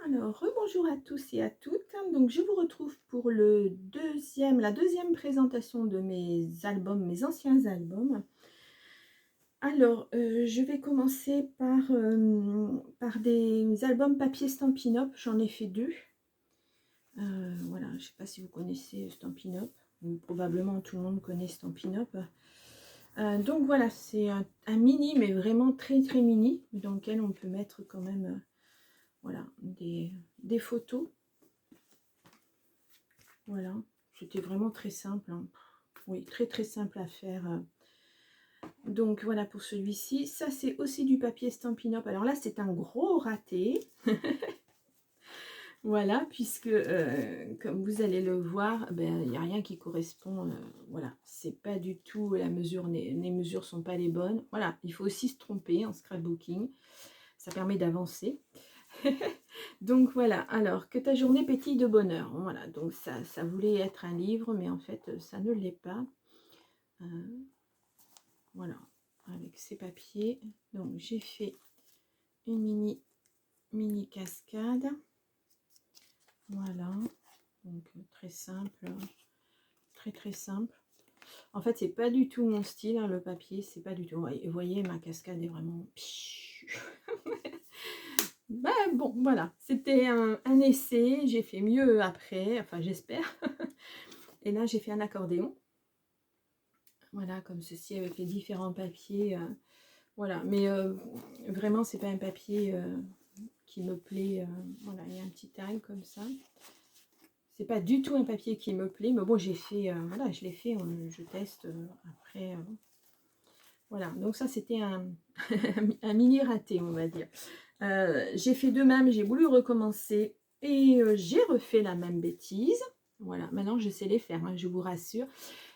Alors, rebonjour à tous et à toutes. Donc, je vous retrouve pour la deuxième présentation de mes albums, mes anciens albums. Alors, je vais commencer par des albums papier Stampin' Up. J'en ai fait deux. Voilà, je ne sais pas si vous connaissez Stampin' Up. Probablement tout le monde connaît Stampin' Up. Donc voilà, c'est un mini, mais vraiment très très mini, dans lequel on peut mettre quand même voilà, des photos. Voilà, c'était vraiment très simple. Hein. Oui, très très simple à faire. Donc voilà pour celui-ci. Ça, c'est aussi du papier Stampin' Up. Alors là, c'est un gros raté. Voilà, puisque comme vous allez le voir, ben, il n'y a rien qui correspond. Voilà, c'est pas du tout la mesure, les mesures sont pas les bonnes. Voilà, il faut aussi se tromper en scrapbooking. Ça permet d'avancer. Donc voilà, alors que ta journée pétille de bonheur. Voilà, donc ça voulait être un livre, mais en fait, ça ne l'est pas. Voilà, avec ces papiers. Donc j'ai fait une mini cascade. Voilà, donc très simple, très très simple. En fait, c'est pas du tout mon style, hein, le papier, c'est pas du tout. Vous voyez, ma cascade est vraiment... Ben bon, voilà, c'était un essai, j'ai fait mieux après, enfin j'espère. Et là, j'ai fait un accordéon. Voilà, comme ceci, avec les différents papiers. Voilà, mais vraiment, c'est pas un papier qui me plaît. Voilà, il y a un petit tag comme ça. C'est pas du tout un papier qui me plaît, mais bon, j'ai fait, voilà, je l'ai fait, je teste après. Voilà, donc ça, c'était un mini raté, on va dire. J'ai fait de même, j'ai voulu recommencer et j'ai refait la même bêtise. Voilà, maintenant je sais les faire, hein, je vous rassure.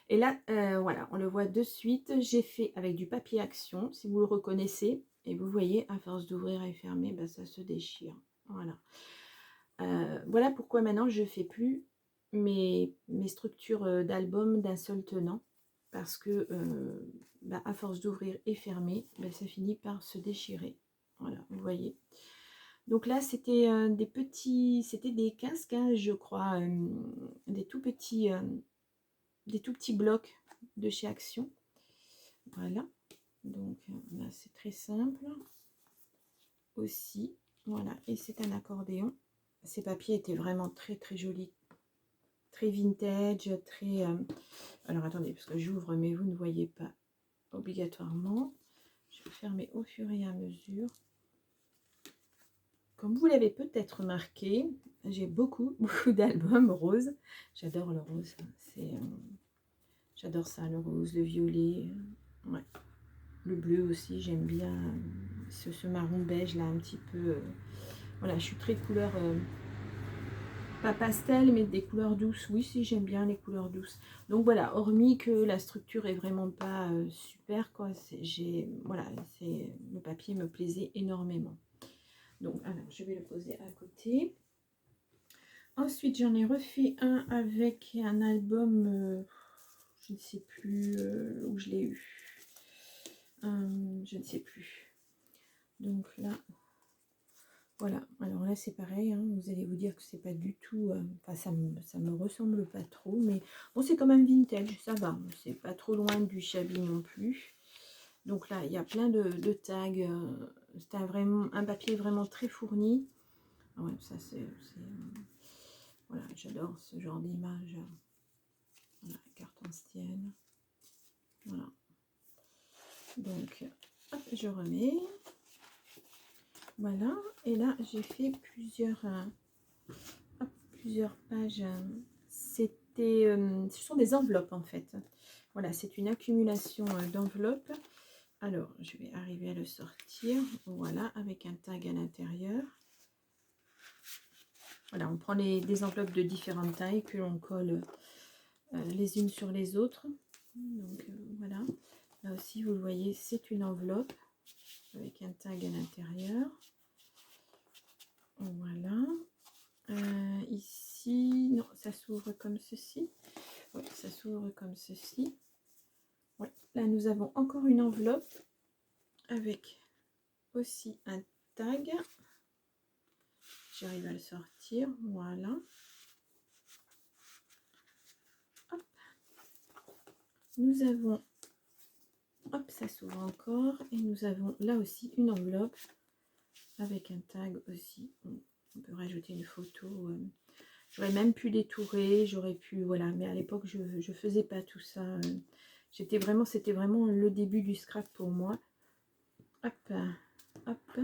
Et là, voilà, on le voit de suite. J'ai fait avec du papier action, si vous le reconnaissez. Et vous voyez, à force d'ouvrir et fermer, ben, ça se déchire. Voilà. Voilà pourquoi maintenant je ne fais plus mes structures d'album d'un seul tenant. Parce que ben, à force d'ouvrir et fermer, ben, ça finit par se déchirer. Voilà, vous voyez. Donc là, c'était des 15-15, je crois, des tout petits blocs de chez Action. Voilà, donc là c'est très simple aussi. Voilà, et c'est un accordéon. Ces papiers étaient vraiment très très jolis, très vintage, très... Alors attendez, parce que j'ouvre, mais vous ne voyez pas obligatoirement. Je vais fermer au fur et à mesure. Comme vous l'avez peut-être remarqué, j'ai beaucoup d'albums roses. J'adore le rose. J'adore ça, le rose, le violet. Ouais. Le bleu aussi, j'aime bien ce marron beige là, un petit peu. Voilà, je suis très couleur, pas pastel, mais des couleurs douces. Oui, si, j'aime bien les couleurs douces. Donc voilà, hormis que la structure est vraiment pas super, quoi. Voilà, le papier me plaisait énormément. Donc, alors, je vais le poser à côté. Ensuite, j'en ai refait un avec un album, je ne sais plus où je l'ai eu. Je ne sais plus. Donc là, voilà. Alors là, c'est pareil. Hein, vous allez vous dire que c'est pas du tout... Enfin, ça me ressemble pas trop. Mais bon, c'est quand même vintage. Ça va. C'est pas trop loin du shabby non plus. Donc là, il y a plein de tags. C'est un papier vraiment très fourni. Ah ouais, ça c'est voilà, j'adore ce genre d'image. Voilà, carte ancienne. Voilà. Donc, hop, je remets. Voilà. Et là, j'ai fait plusieurs pages. Ce sont des enveloppes en fait. Voilà, c'est une accumulation d'enveloppes. Alors, je vais arriver à le sortir. Voilà, avec un tag à l'intérieur. Voilà, on prend des enveloppes de différentes tailles que l'on colle les unes sur les autres. Donc voilà, là aussi vous le voyez, c'est une enveloppe avec un tag à l'intérieur. Voilà. Ici, non, ça s'ouvre comme ceci. Oui, ça s'ouvre comme ceci. Ouais. Là, nous avons encore une enveloppe avec aussi un tag. j'arrive à le sortir. Voilà. Hop. Nous avons, hop, ça s'ouvre encore. Et nous avons là aussi une enveloppe avec un tag aussi. On peut rajouter une photo. J'aurais même pu détourer, j'aurais pu, voilà. Mais à l'époque, je ne faisais pas tout ça. C'était vraiment le début du scrap pour moi. Hop, hop.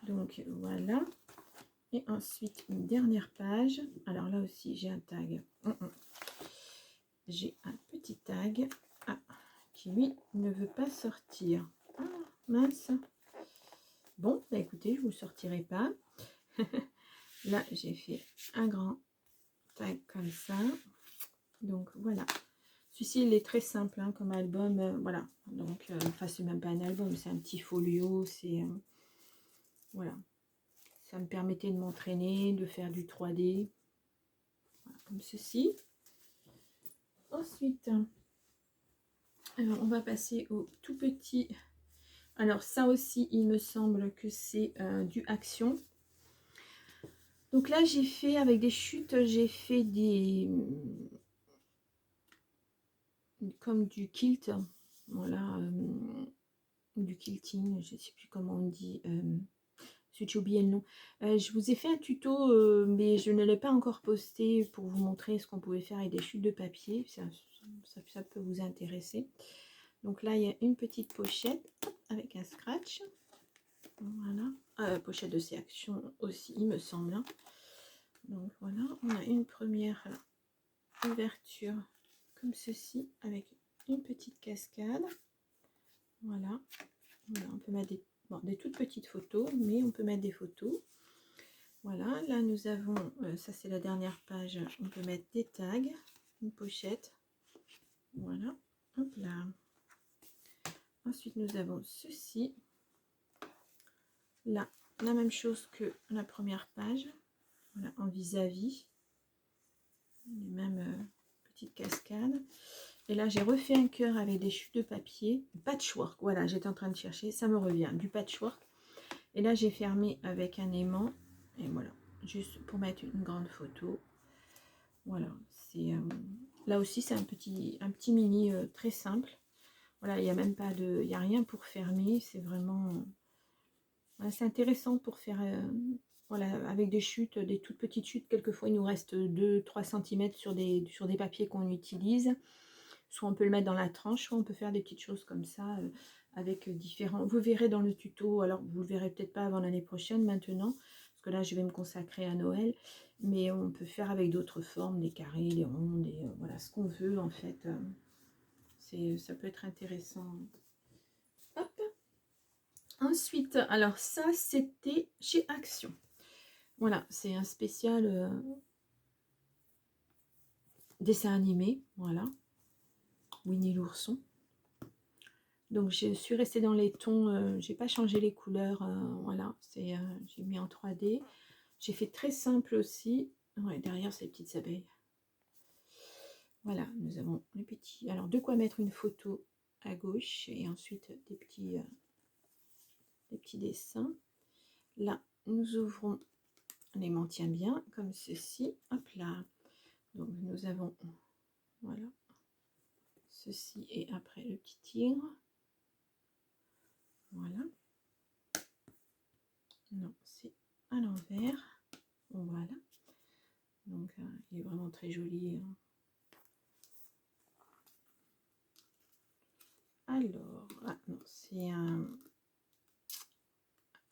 Donc voilà. Et ensuite, une dernière page. Alors là aussi, j'ai un tag. J'ai un petit tag qui, lui, ne veut pas sortir. Ah, mince. Bon, bah écoutez, je ne vous sortirai pas. Là, j'ai fait un grand tag comme ça. Donc, voilà. Celui-ci, il est très simple hein, comme album. Voilà. Donc, enfin, c'est même pas un album, c'est un petit folio. C'est... voilà. Ça me permettait de m'entraîner, de faire du 3D. Voilà, comme ceci. Ensuite, alors on va passer au tout petit. Alors ça aussi, il me semble que c'est du Action. Donc là, j'ai fait avec des chutes, j'ai fait des... comme du kilt. Voilà. Du quilting, je ne sais plus comment on dit. J'ai oublié le nom. Je vous ai fait un tuto, mais je ne l'ai pas encore posté pour vous montrer ce qu'on pouvait faire avec des chutes de papier. Ça peut vous intéresser. Donc là, il y a une petite pochette avec un scratch. Voilà. Pochette de ces actions aussi, il me semble. Hein. Donc voilà, on a une première ouverture comme ceci avec une petite cascade. Voilà. Voilà, on peut mettre des toutes petites photos, mais on peut mettre des photos. Voilà, là nous avons, ça c'est la dernière page, on peut mettre des tags, une pochette. Voilà, hop là. Ensuite nous avons ceci. Là, la même chose que la première page. Voilà, en vis-à-vis. Les mêmes petites cascades. Et là, j'ai refait un cœur avec des chutes de papier. Patchwork, voilà, j'étais en train de chercher. Ça me revient, du patchwork. Et là, j'ai fermé avec un aimant. Et voilà, juste pour mettre une grande photo. Voilà, c'est... là aussi, c'est un petit mini très simple. Voilà, il n'y a même pas de... Il n'y a rien pour fermer. C'est vraiment... voilà, c'est intéressant pour faire... voilà, avec des chutes, des toutes petites chutes. Quelquefois, il nous reste 2-3 cm sur des papiers qu'on utilise. Soit on peut le mettre dans la tranche, soit on peut faire des petites choses comme ça avec différents... Vous verrez dans le tuto, alors vous le verrez peut-être pas avant l'année prochaine maintenant, parce que là je vais me consacrer à Noël, mais on peut faire avec d'autres formes, des carrés, des ronds, voilà, ce qu'on veut en fait. Ça peut être intéressant. Hop. Ensuite, alors ça c'était chez Action. Voilà, c'est un spécial dessin animé, voilà. Winnie l'ourson. Donc je suis restée dans les tons, j'ai pas changé les couleurs, voilà, j'ai mis en 3D. J'ai fait très simple aussi. Ouais, derrière ces petites abeilles. Voilà, nous avons les petits. Alors de quoi mettre une photo à gauche et ensuite des petits dessins. Là, nous ouvrons les maintient bien comme ceci. Hop là. Donc nous avons voilà ceci et après le petit tigre. Voilà. Non, c'est à l'envers. Voilà. Donc il est vraiment très joli. Hein. Alors, ah non, c'est un...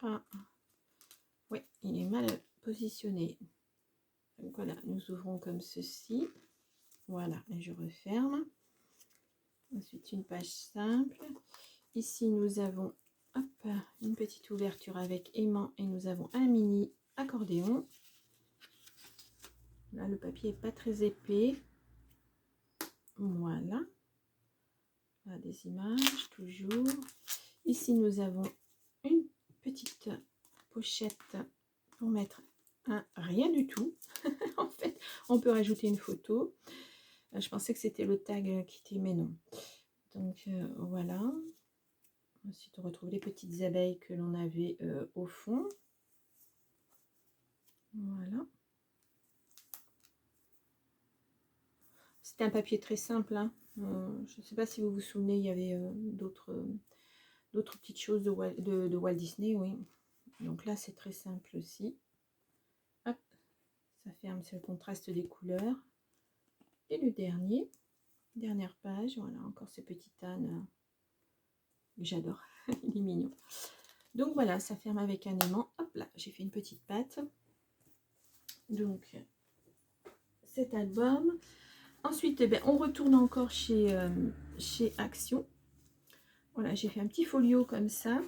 Ah, oui, il est mal positionné. Donc voilà, nous ouvrons comme ceci. Voilà, et je referme. Ensuite, une page simple. Ici, nous avons hop, une petite ouverture avec aimant et nous avons un mini accordéon. Là, le papier n'est pas très épais. Voilà. Là, des images, toujours. Ici, nous avons une petite pochette pour mettre un rien du tout. En fait, on peut rajouter une photo. Je pensais que c'était le tag qui était, mais non. Donc, voilà. Ensuite, on retrouve les petites abeilles que l'on avait au fond. Voilà. C'était un papier très simple, hein. Je ne sais pas si vous vous souvenez, il y avait d'autres petites choses de Walt Disney, oui. Donc là, c'est très simple aussi. Hop, ça ferme, c'est le contraste des couleurs. Et le dernière page, voilà, encore ce petit âne que j'adore, il est mignon. Donc voilà, ça ferme avec un aimant. Hop là, j'ai fait une petite patte. Donc, cet album. Ensuite, eh bien, on retourne encore chez Action. Voilà, j'ai fait un petit folio comme ça.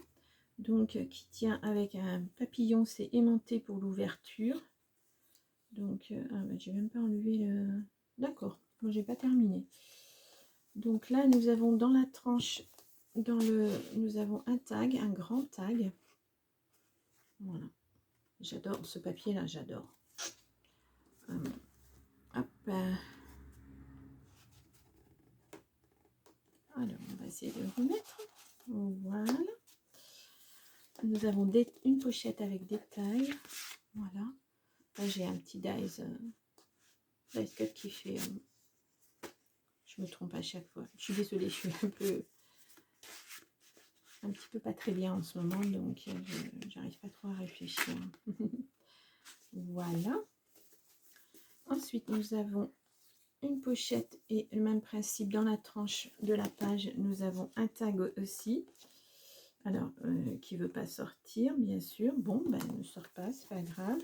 Donc, qui tient avec un papillon, c'est aimanté pour l'ouverture. Donc, j'ai même pas enlevé le... D'accord, moi j'ai pas terminé. Donc là, nous avons dans la tranche, nous avons un tag, un grand tag. Voilà, j'adore ce papier-là, j'adore. Hop. Alors, on va essayer de le remettre. Voilà. Nous avons une pochette avec des tailles. Voilà. Là, j'ai un petit dice cut qui fait... je me trompe à chaque fois. Je suis désolée, je suis un petit peu pas très bien en ce moment, donc j'arrive pas trop à réfléchir. Voilà. Ensuite, nous avons une pochette et le même principe dans la tranche de la page. Nous avons un tag aussi. Alors, qui veut pas sortir, bien sûr. Bon, ben, ne sort pas, c'est pas grave.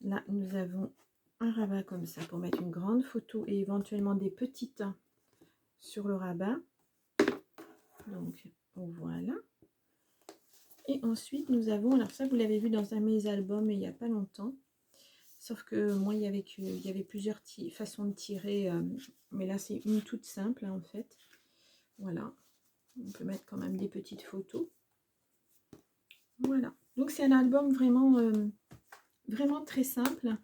Là, nous avons un rabat comme ça pour mettre une grande photo et éventuellement des petites sur le rabat. Donc, voilà. Et ensuite, nous avons, alors ça, vous l'avez vu dans un de mes albums il n'y a pas longtemps. Sauf que moi, il y avait plusieurs façons de tirer. Mais là, c'est une toute simple, hein, en fait. Voilà. On peut mettre quand même des petites photos. Voilà. Donc, c'est un album vraiment, vraiment très simple.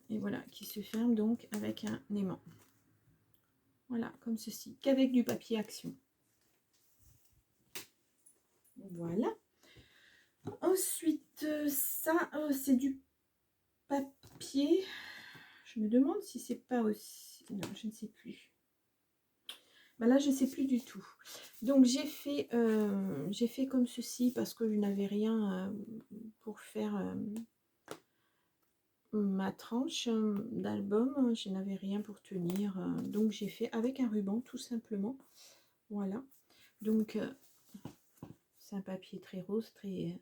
Et voilà, qui se ferme donc avec un aimant. Voilà, comme ceci, qu'avec du papier Action. Voilà. Ensuite, ça, c'est du papier. Je me demande si c'est pas aussi... Non, je ne sais plus. Ben là, je ne sais plus du tout. Donc, j'ai fait comme ceci parce que je n'avais rien pour faire ma tranche d'album. Je n'avais rien pour tenir. Donc, j'ai fait avec un ruban, tout simplement. Voilà. Donc, c'est un papier très rose, très...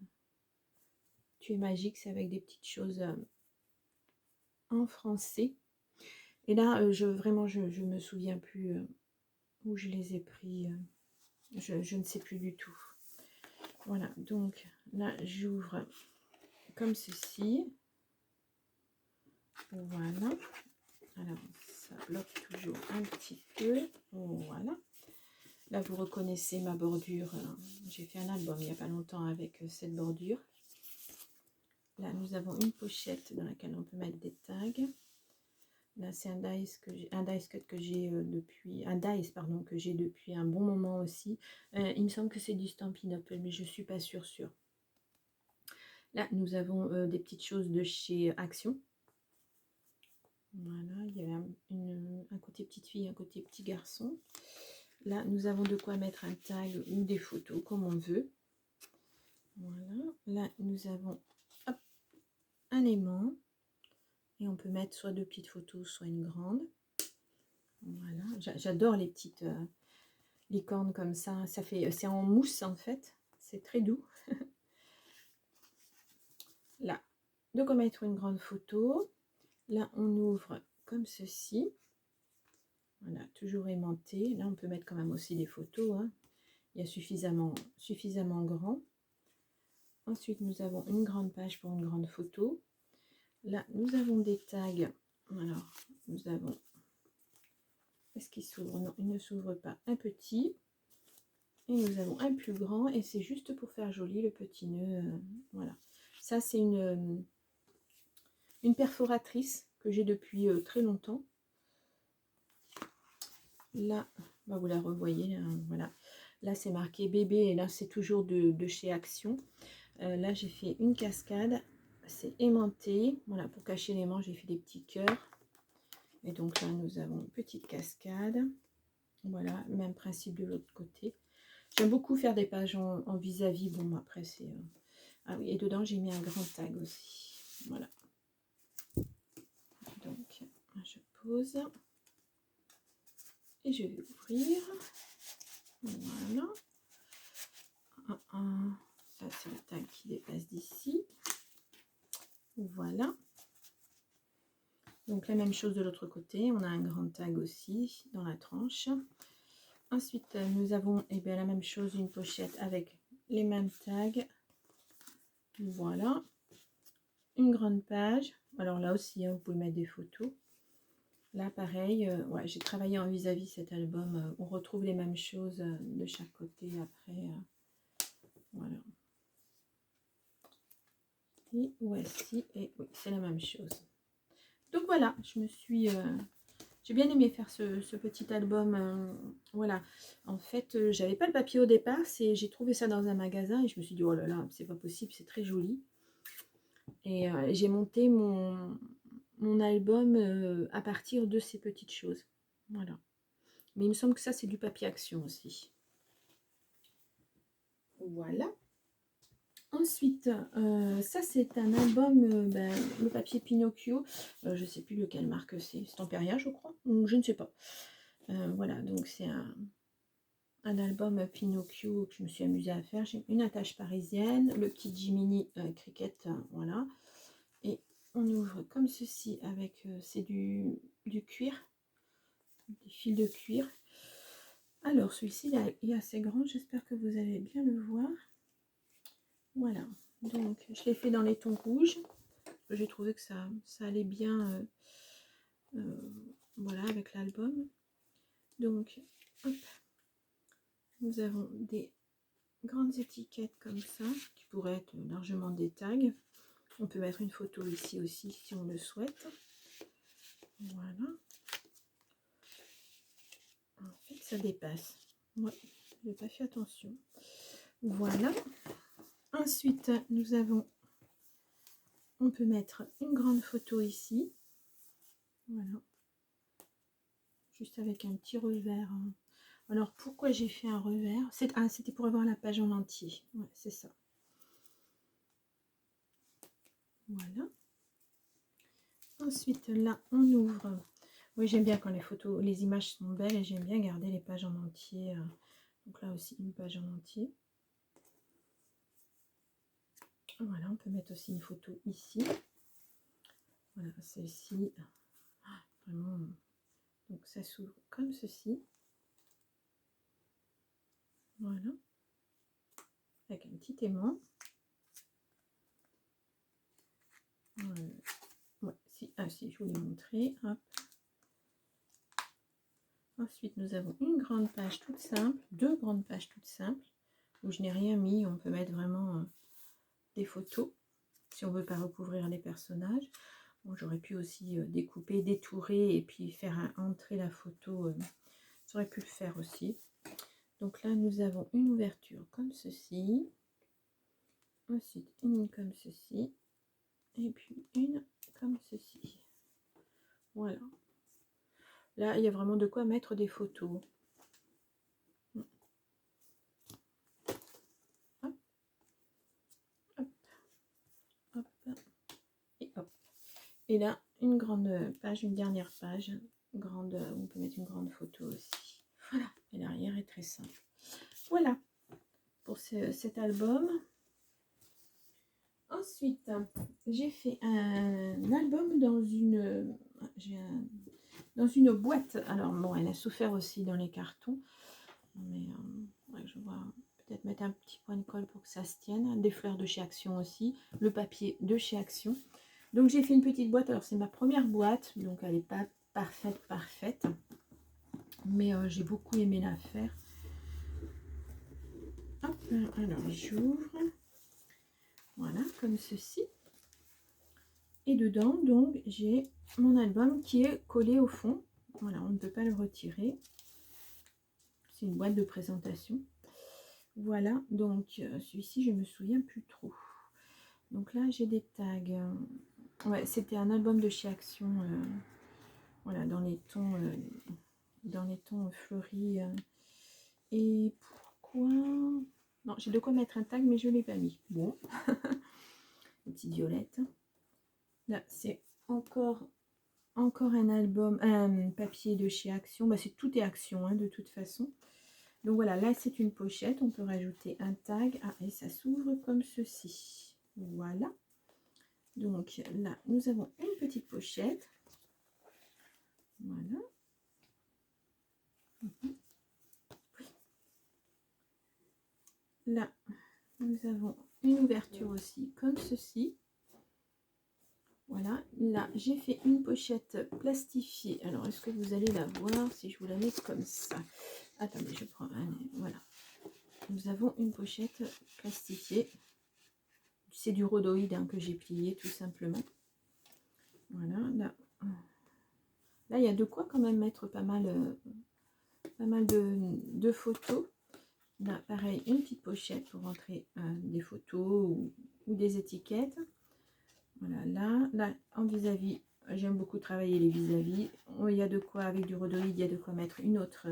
tu es magique. C'est avec des petites choses en français. Et là, vraiment, je me souviens plus où je les ai pris. Je ne sais plus du tout. Voilà, donc là, j'ouvre comme ceci. Voilà. Alors, ça bloque toujours un petit peu. Voilà. Là, vous reconnaissez ma bordure. J'ai fait un album il n'y a pas longtemps avec cette bordure. Là, nous avons une pochette dans laquelle on peut mettre des tags. Là, c'est un dice cut que j'ai depuis... Un dice, pardon, que j'ai depuis un bon moment aussi. Il me semble que c'est du Stampin' Up, mais je ne suis pas sûre. Là, nous avons des petites choses de chez Action. Voilà, il y avait un côté petite fille, un côté petit garçon. Là, nous avons de quoi mettre un tag ou des photos, comme on veut. Voilà. Là, nous avons hop, un aimant. Et on peut mettre soit deux petites photos, soit une grande. Voilà. J'adore les petites licornes comme ça. C'est en mousse, en fait. C'est très doux. Là, de quoi mettre une grande photo. Là, on ouvre comme ceci. Voilà, toujours aimanté. Là, on peut mettre quand même aussi des photos. Hein. Il y a suffisamment grand. Ensuite, nous avons une grande page pour une grande photo. Là, nous avons des tags. Alors, nous avons... Est-ce qu'il s'ouvre? Non, il ne s'ouvre pas. Un petit. Et nous avons un plus grand. Et c'est juste pour faire joli le petit nœud. Voilà. Ça, c'est une perforatrice que j'ai depuis très longtemps. Là, bah vous la revoyez, voilà. Là, c'est marqué bébé et là, c'est toujours de chez Action. Là, j'ai fait une cascade c'est aimanté. Voilà, pour cacher les manches, j'ai fait des petits cœurs. Et donc là, nous avons une petite cascade. Voilà, même principe de l'autre côté. J'aime beaucoup faire des pages en vis-à-vis. Bon, après, c'est... Ah oui, et dedans, j'ai mis un grand tag aussi. Voilà. Donc, je pose. Et je vais ouvrir. Voilà. Ça, c'est le tag qui dépasse d'ici. Voilà. Donc, la même chose de l'autre côté. On a un grand tag aussi dans la tranche. Ensuite, nous avons la même chose, une pochette avec les mêmes tags. Voilà. Une grande page. Alors là aussi, vous pouvez mettre des photos. Là, pareil, ouais, j'ai travaillé en vis-à-vis cet album. On retrouve les mêmes choses de chaque côté après. Voilà. Et voici, et oui, c'est la même chose. Donc voilà, j'ai bien aimé faire ce petit album. Voilà, en fait, j'avais pas le papier au départ, j'ai trouvé ça dans un magasin et je me suis dit, oh là là, c'est pas possible, c'est très joli. Et j'ai monté mon album à partir de ces petites choses. Voilà. Mais il me semble que ça, c'est du papier action aussi. Voilà. Ensuite, ça c'est un album, le papier Pinocchio, je ne sais plus lequel marque c'est, Stamperia je crois, ou je ne sais pas. Voilà, donc c'est un album Pinocchio que je me suis amusée à faire. J'ai une attache parisienne, le petit Jiminy Cricket, voilà. Et on ouvre comme ceci avec, c'est du cuir, des fils de cuir. Alors celui-ci il est assez grand, j'espère que vous allez bien le voir. Voilà, donc je l'ai fait dans les tons rouges. J'ai trouvé que ça allait bien voilà, avec l'album. Donc, hop, nous avons des grandes étiquettes comme ça, qui pourraient être largement des tags. On peut mettre une photo ici aussi si on le souhaite. Voilà. En fait, ça dépasse. Ouais, je n'ai pas fait attention. Voilà. Ensuite, nous avons... On peut mettre une grande photo ici. Voilà. Juste avec un petit revers. Alors, pourquoi j'ai fait un revers? C'était pour avoir la page en entier. Ouais, c'est ça. Voilà. Ensuite, là, on ouvre. Oui, j'aime bien quand les photos, les images sont belles et j'aime bien garder les pages en entier. Donc là aussi, une page en entier. Voilà, on peut mettre aussi une photo ici. Voilà, celle-ci. Vraiment. Donc ça s'ouvre comme ceci. Voilà. Avec un petit aimant. Ouais, si, je vous l'ai montré. Hop. Ensuite, nous avons une grande page toute simple, deux grandes pages toutes simples, où je n'ai rien mis. On peut mettre vraiment des photos, si on veut pas recouvrir les personnages. Bon, j'aurais pu aussi découper, détourer et puis faire entrer la photo. J'aurais pu le faire aussi. Donc là, nous avons une ouverture comme ceci. Ensuite, une comme ceci. Et puis une comme ceci. Voilà. Là, il y a vraiment de quoi mettre des photos. Hop. Hop. Hop. Et hop. Et là, une grande page, une dernière page. Grande, on peut mettre une grande photo aussi. Voilà. Et l'arrière est très simple. Voilà. Pour cet album. Ensuite, j'ai fait un album dans une boîte. Alors, bon, elle a souffert aussi dans les cartons. Mais ouais, je vois peut-être mettre un petit point de colle pour que ça se tienne. Des fleurs de chez Action aussi. Le papier de chez Action. Donc, j'ai fait une petite boîte. Alors, c'est ma première boîte. Donc, elle n'est pas parfaite. Mais j'ai beaucoup aimé la faire. Hop, alors j'ouvre. Voilà, comme ceci. Et dedans, donc, j'ai mon album qui est collé au fond. Voilà, on ne peut pas le retirer. C'est une boîte de présentation. Voilà, donc celui-ci, je me souviens plus trop. Donc là, j'ai des tags. Ouais, c'était un album de chez Action. Voilà, dans les tons fleuris. Et pourquoi... Non, j'ai de quoi mettre un tag, mais je ne l'ai pas mis. Bon, une petite violette. Là, c'est encore un album, un papier de chez Action. Bah, tout est Action, hein, de toute façon. Donc voilà, là, c'est une pochette. On peut rajouter un tag. Ah, et ça s'ouvre comme ceci. Voilà. Donc là, nous avons une petite pochette. Voilà. Là, nous avons une ouverture aussi, comme ceci. Voilà, là, j'ai fait une pochette plastifiée. Alors, est-ce que vous allez la voir si je vous la mets comme ça? Attendez, je prends un... Voilà. Nous avons une pochette plastifiée. C'est du rhodoïde hein, que j'ai plié, tout simplement. Voilà, là. Là, il y a de quoi quand même mettre pas mal de photos. Là, pareil, une petite pochette pour rentrer des photos ou des étiquettes. Voilà, là en vis-à-vis, j'aime beaucoup travailler les vis-à-vis. Il y a de quoi, avec du rhodoïde, il y a de quoi mettre une autre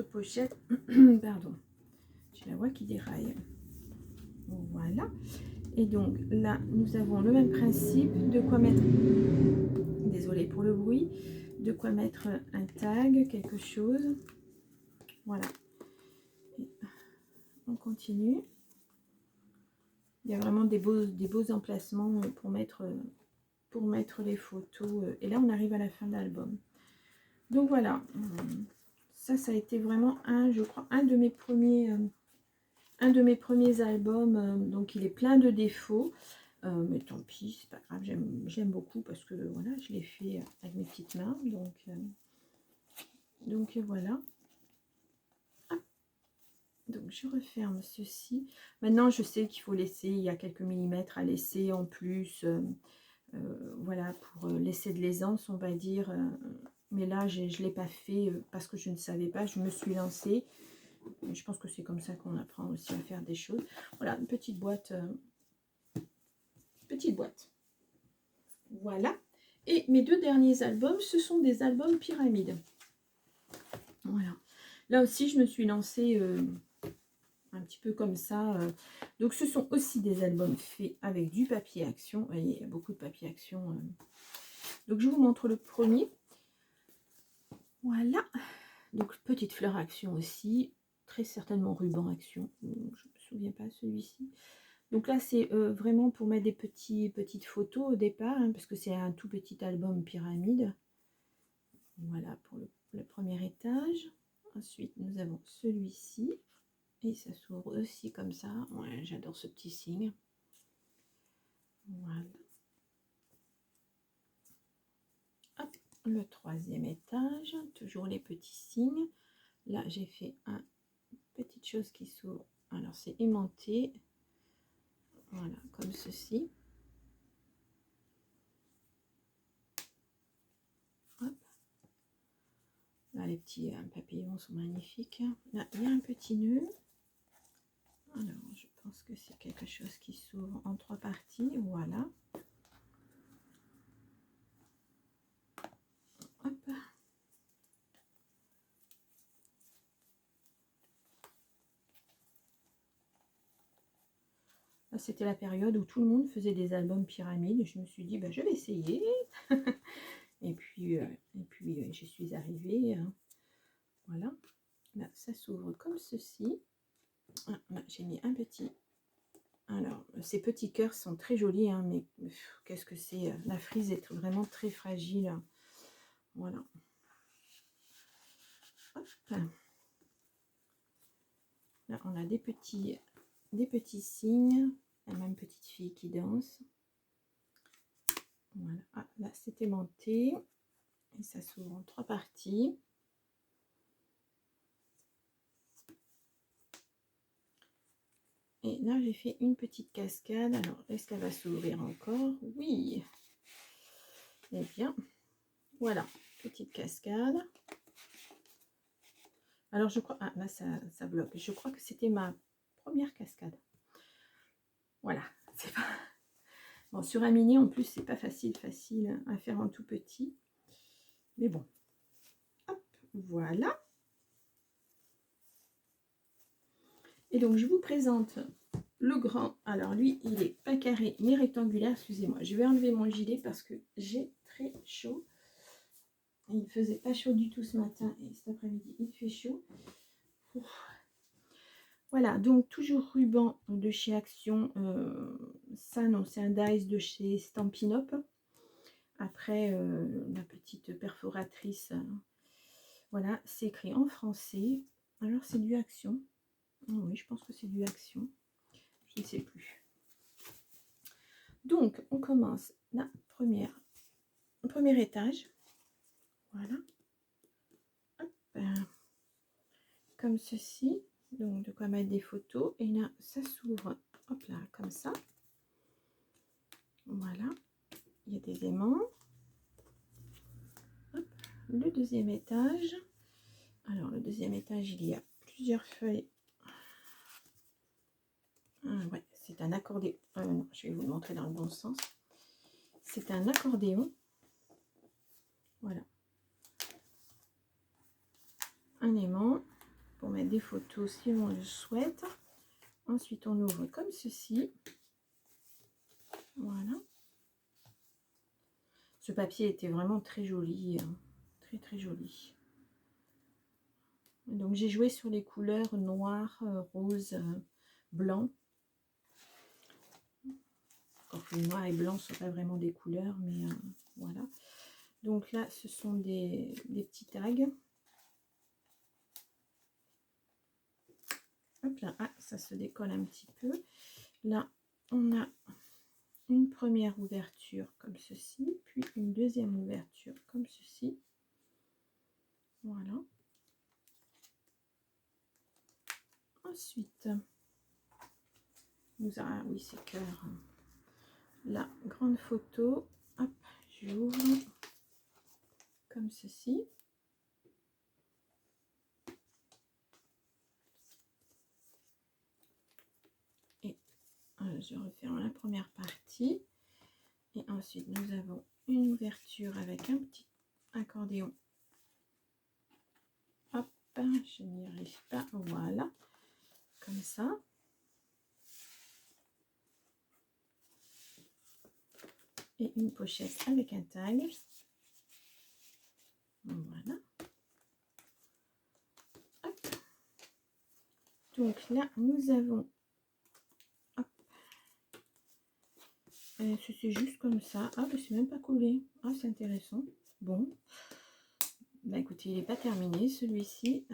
pochette. Pardon, j'ai la voix qui déraille. Voilà. Et donc là, nous avons le même principe, de quoi mettre, désolée pour le bruit, de quoi mettre un tag, quelque chose. Voilà. Et on continue. Il y a vraiment des beaux emplacements pour mettre les photos. Et là, on arrive à la fin de l'album. Donc voilà, ça a été vraiment je crois, un de mes premiers albums. Donc il est plein de défauts. Mais tant pis, c'est pas grave, j'aime beaucoup parce que voilà, je l'ai fait avec mes petites mains. Donc voilà. Donc je referme ceci. Maintenant je sais qu'il faut laisser, il y a quelques millimètres à laisser en plus. Voilà, pour laisser de l'aisance, on va dire. Mais là, je ne l'ai pas fait parce que je ne savais pas. Je me suis lancée. Je pense que c'est comme ça qu'on apprend aussi à faire des choses. Voilà, une petite boîte. Petite boîte. Voilà. Et mes deux derniers albums, ce sont des albums pyramides. Voilà. Là aussi, je me suis lancée un petit peu comme ça. Donc, ce sont aussi des albums faits avec du papier Action. Vous voyez, il y a beaucoup de papier Action. Donc, je vous montre le premier. Voilà. Donc, petite fleur Action aussi. Très certainement ruban Action. Je ne me souviens pas celui-ci. Donc là, c'est vraiment pour mettre des petites photos au départ, hein, parce que c'est un tout petit album pyramide. Voilà pour le premier étage. Ensuite, nous avons celui-ci. Et ça s'ouvre aussi comme ça. Ouais, j'adore ce petit signe. Voilà. Hop, le troisième étage. Toujours les petits signes. Là, j'ai fait une petite chose qui s'ouvre. Alors, c'est aimanté. Voilà, comme ceci. Hop. Là, les petits papillons sont magnifiques. Là, il y a un petit nœud. Alors, je pense que c'est quelque chose qui s'ouvre en 3 parties. Voilà. Hop. C'était la période où tout le monde faisait des albums pyramides. Je me suis dit, bah, je vais essayer. et puis j'y suis arrivée. Voilà. Là, ça s'ouvre comme ceci. Ah, j'ai mis un petit. Alors, ces petits cœurs sont très jolis, hein, mais qu'est-ce que c'est? La frise est vraiment très fragile. Voilà. Hop. Là, on a des petits signes. La même petite fille qui danse. Voilà. Ah, là, c'est aimanté. Et ça s'ouvre en 3 parties. Et là, j'ai fait une petite cascade. Alors, est-ce qu'elle va s'ouvrir encore? Oui. Eh bien, voilà. Petite cascade. Alors, je crois... Ah, là, ça bloque. Je crois que c'était ma première cascade. Voilà, c'est pas... Bon, sur un mini, en plus, c'est pas facile à faire en tout petit. Mais bon. Hop, voilà. Et donc, je vous présente le grand. Alors, lui, il est pas carré, mais rectangulaire. Excusez-moi, je vais enlever mon gilet parce que j'ai très chaud. Il faisait pas chaud du tout ce matin et cet après-midi, il fait chaud. Ouf. Voilà, donc toujours ruban de chez Action. Ça, non, c'est un dice de chez Stampin' Up. Après, la petite perforatrice, voilà, c'est écrit en français. Alors, c'est du Action. Oh oui, je pense que c'est du Action. Je ne sais plus. Donc, on commence le premier étage. Voilà. Hop, comme ceci. Donc, de quoi mettre des photos. Et là, ça s'ouvre, hop là, comme ça. Voilà. Il y a des aimants. Hop. Le deuxième étage. Alors, le deuxième étage, il y a plusieurs feuilles. Ah, ouais, c'est un accordéon. Non, je vais vous le montrer dans le bon sens. C'est un accordéon. Voilà. Un aimant pour mettre des photos si on le souhaite. Ensuite, on ouvre comme ceci. Voilà. Ce papier était vraiment très joli. Très, très joli. Donc, j'ai joué sur les couleurs noir, rose, blanc. Encore que le noir et blanc ne sont pas vraiment des couleurs, mais voilà. Donc là, ce sont des petits tags. Hop là, ah, ça se décolle un petit peu. Là, on a une première ouverture comme ceci, puis une deuxième ouverture comme ceci. Voilà. Ensuite, nous avons, oui, c'est clair, la grande photo. Hop, j'ouvre comme ceci. Et je referme la première partie. Et ensuite, nous avons une ouverture avec un petit accordéon. Hop, je n'y arrive pas. Voilà, comme ça. Et une pochette avec un tag. Voilà. Hop. Donc là, nous avons... c'est juste comme ça. Ah, bah, c'est même pas collé. Ah, c'est intéressant. Bon. Bah écoutez, il n'est pas terminé celui-ci.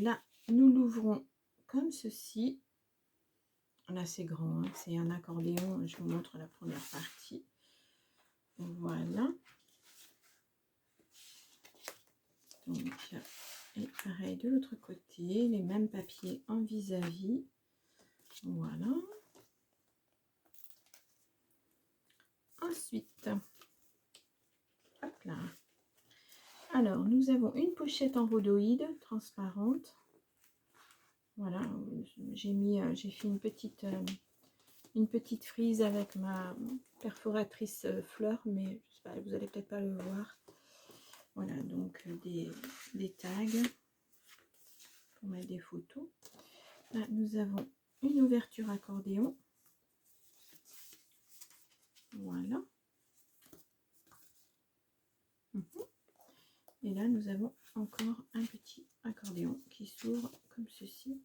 Là, nous l'ouvrons comme ceci. Là, c'est grand. Hein. C'est un accordéon. Je vous montre la première partie. Voilà. Donc, et pareil de l'autre côté. Les mêmes papiers en vis-à-vis. Voilà. Ensuite, hop là. Alors, nous avons une pochette en rhodoïde transparente. Voilà, j'ai fait une petite frise avec ma perforatrice fleur, mais je sais pas, vous allez peut-être pas le voir. Voilà, donc des tags pour mettre des photos. Là, nous avons une ouverture accordéon. Voilà. Et là, nous avons encore un petit accordéon qui s'ouvre comme ceci.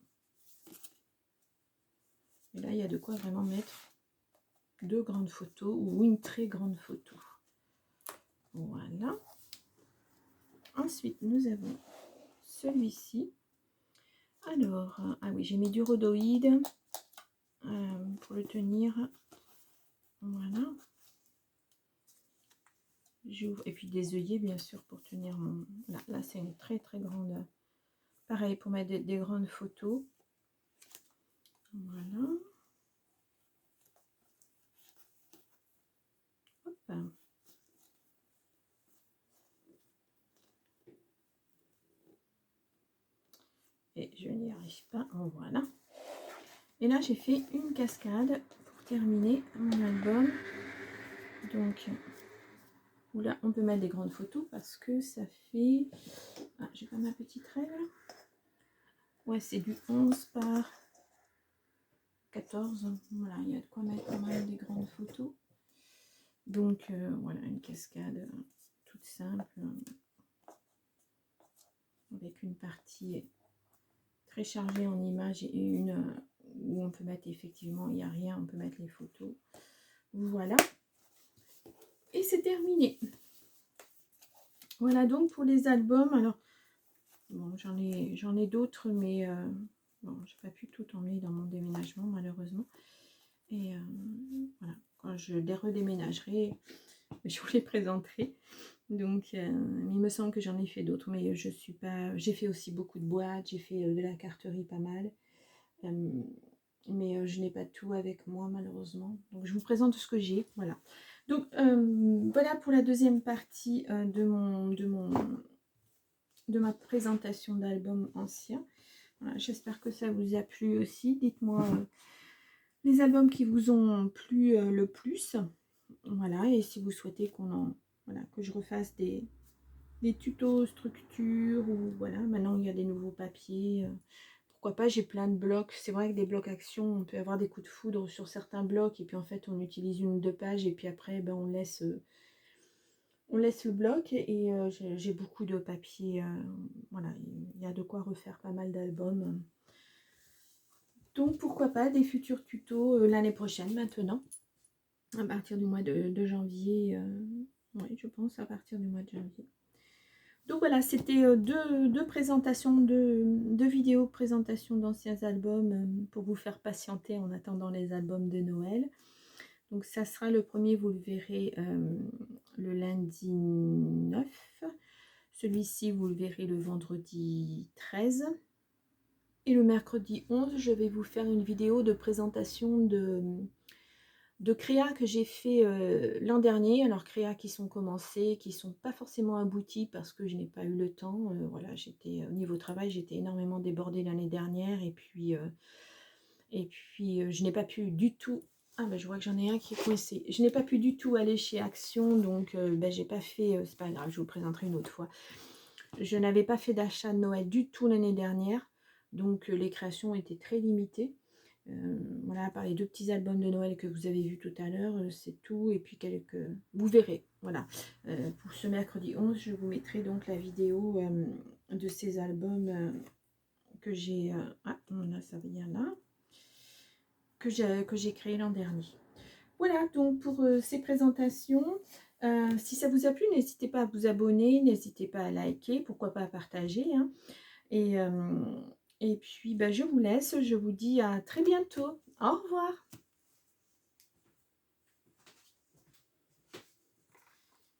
Et là, il y a de quoi vraiment mettre deux grandes photos ou une très grande photo. Voilà. Ensuite, nous avons celui-ci. Alors, ah oui, j'ai mis du rhodoïde pour le tenir. Voilà. J'ouvre. Et puis des œillets, bien sûr, pour tenir mon... Là c'est une très très grande... Pareil, pour mettre des grandes photos. Voilà. Hop. Et je n'y arrive pas. Voilà. Et là, j'ai fait une cascade pour terminer mon album. Donc, là, on peut mettre des grandes photos parce que ça fait... Ah, j'ai pas ma petite règle. Ouais, c'est du 11 par 14. Voilà, il y a de quoi mettre quand même des grandes photos. Donc, voilà, une cascade toute simple. Avec une partie très chargée en images et une où on peut mettre effectivement, il n'y a rien, on peut mettre les photos. Voilà. Et c'est terminé. Voilà donc pour les albums. Alors, bon, j'en ai d'autres, mais bon, j'ai pas pu tout emmener dans mon déménagement, malheureusement. Et voilà, quand je les redéménagerai, je vous les présenterai. Donc, il me semble que j'en ai fait d'autres, mais je suis pas... J'ai fait aussi beaucoup de boîtes, j'ai fait de la carterie pas mal. Mais je n'ai pas tout avec moi, malheureusement. Donc, je vous présente ce que j'ai, voilà. Donc, voilà pour la deuxième partie de ma présentation d'album ancien. Voilà, j'espère que ça vous a plu aussi. Dites-moi les albums qui vous ont plu le plus. Voilà, et si vous souhaitez voilà, que je refasse des tutos structure ou voilà, maintenant il y a des nouveaux papiers. Pourquoi pas, j'ai plein de blocs. C'est vrai que des blocs action, on peut avoir des coups de foudre sur certains blocs et puis en fait on utilise une ou deux pages et puis après ben, on laisse le bloc et j'ai beaucoup de papier. Voilà, il y a de quoi refaire pas mal d'albums. Donc pourquoi pas des futurs tutos l'année prochaine maintenant, à partir du mois de janvier. Oui, je pense à partir du mois de janvier. Donc voilà, c'était deux présentations, deux vidéos présentation d'anciens albums pour vous faire patienter en attendant les albums de Noël. Donc ça sera le premier, vous le verrez le lundi 9. Celui-ci, vous le verrez le vendredi 13. Et le mercredi 11, je vais vous faire une vidéo de présentation de créas que j'ai fait l'an dernier. Alors créas qui sont commencées, qui sont pas forcément abouties parce que je n'ai pas eu le temps. Voilà, j'étais au niveau travail, j'étais énormément débordée l'année dernière et puis je n'ai pas pu du tout. Ah ben je vois que j'en ai un qui est coincé. Je n'ai pas pu du tout aller chez Action, donc ben, j'ai pas fait. C'est pas grave, je vous présenterai une autre fois. Je n'avais pas fait d'achat de Noël du tout l'année dernière, donc les créations étaient très limitées. Voilà, à part les deux petits albums de Noël que vous avez vus tout à l'heure, c'est tout. Et puis quelques... Vous verrez, voilà. Pour ce mercredi 11, je vous mettrai donc la vidéo de ces albums que j'ai... ah, là, ça vient là. Que j'ai créé l'an dernier. Voilà, donc pour ces présentations, si ça vous a plu, n'hésitez pas à vous abonner, n'hésitez pas à liker, pourquoi pas à partager. Hein. Et puis, bah, je vous laisse, je vous dis à très bientôt. Au revoir.